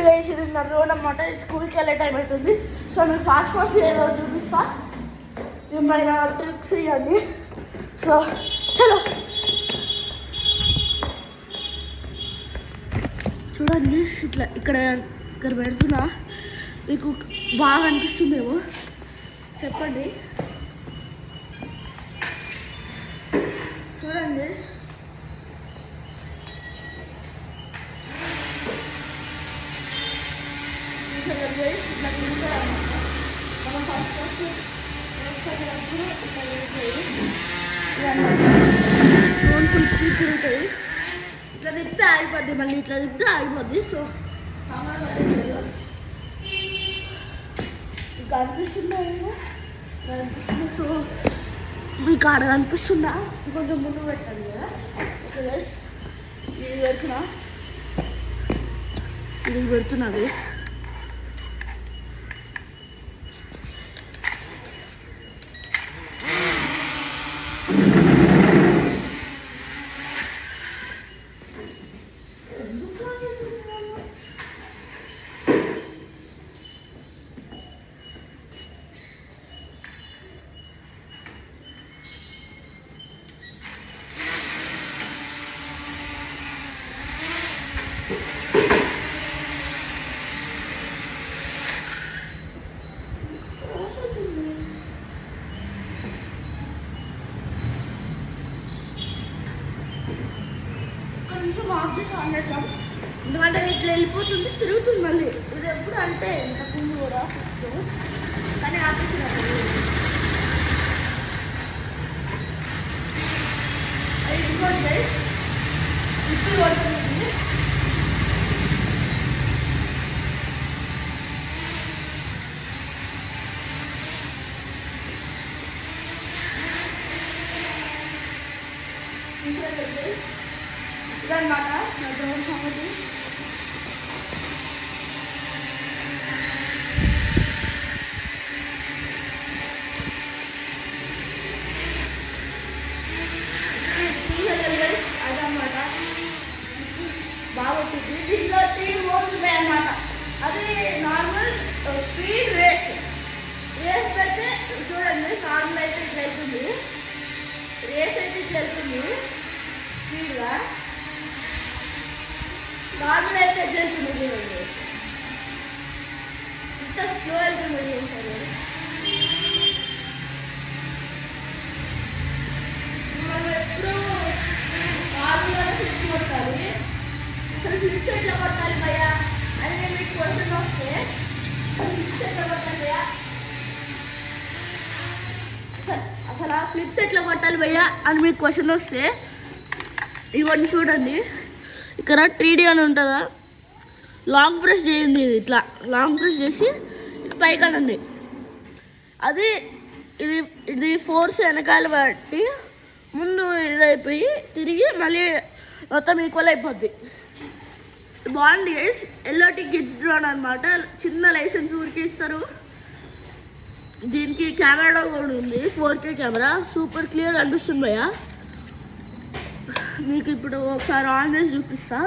వేసిన రోడ్ అనమాట. స్కూల్కి వెళ్ళే టైం అవుతుంది. సో మీకు ఫాస్ట్ ఏదో చూపిస్తా, ఏమైనా ట్రిక్స్ ఇవన్నీ. సో చలో చూడండి, ఇట్లా ఇక్కడ పెడుతున్నా, మీకు బాగా అనిపిస్తుందేమో చెప్పండి. చూడండి ఇట్లా తిరుగుతారన్నమాట. మనం ఫస్ట్ ఫోన్ ఫుల్ స్పీడ్ తిరుగుతాయి. ఇట్లా తిప్పితే ఆగిపోద్ది, మళ్ళీ ఇట్లా తిప్పితే ఆగిపోద్ది. సో మీకు అనిపిస్తుందా? అనిపిస్తుంది. సో మీకు ఆడ అనిపిస్తుందా? కొంచెం ముందు పెట్టండి కదా. ఓకే గైస్, ఇది పెడుతున్నా గైస్. ఎందుకంటే ఇట్లా వెళ్ళిపోతుంది, తిరుగుతుంది మళ్ళీ. ఇది ఎప్పుడు అంటే ఇంతకుముందు కూడా కానీ ఆపేసినప్పుడు అది ఇంకోటి ఇప్పుడు పడుతుంది. ఇదన్నమాట నా డ్రోన్ సంగతి. అదన్నమాట బాగుంటుంది. దీంట్లో 3 మోడ్స్ ఉన్నాయి అన్నమాట. అది నార్మల్, స్పీడ్, రేస్ పెడితే చూడండి, నార్మల్ అయితే ఇట్లా వెళ్తుంది, రేస్ అయితే ఇట్లా వెళ్తుంది స్పీడ్గా, నార్మల్ అయితే వెళ్తుంది చూడండి, ఇంత స్లో వెళ్తుంది. మనం ఎప్పుడు నార్మల్గా ఫ్లిప్స్ కొట్టాలి. అసలు ఫ్లిప్స్ ఎట్లా కొట్టాలి భయ్యా అని మీకు క్వశ్చన్ వస్తే, ఫ్లిప్స్ ఎట్లా కొట్టాలి భయ్యా, అసలు ఆ ఫ్లిప్స్ ఎట్లా కొట్టాలి భయ్యా అని మీకు క్వశ్చన్ వస్తే ఇవన్నీ చూడండి. ఇక్కడ 3D అని ఉంటుందా, లాంగ్ ప్రెస్ చేయండి. ఇట్లా లాంగ్ ప్రెస్ చేసి పైకి అనండి. అది ఇది ఫోర్స్ వెనకాల బట్టి ముందు ఇదైపోయి తిరిగి మళ్ళీ మొత్తం ఈక్వల్ అయిపోద్ది. బాగుంది గైస్. ఎల్ఓటి కిడ్స్ డ్రోన్ అనమాట. చిన్న లైసెన్స్ ఊరికి ఇస్తారు. దీనికి కెమెరా కూడా ఉంది, 4K కెమెరా, సూపర్ క్లియర్ అనిపిస్తుంది భయ్యా. మీకు ఇప్పుడు ఒకసారి ఆన్ చేసి చూపిస్తా.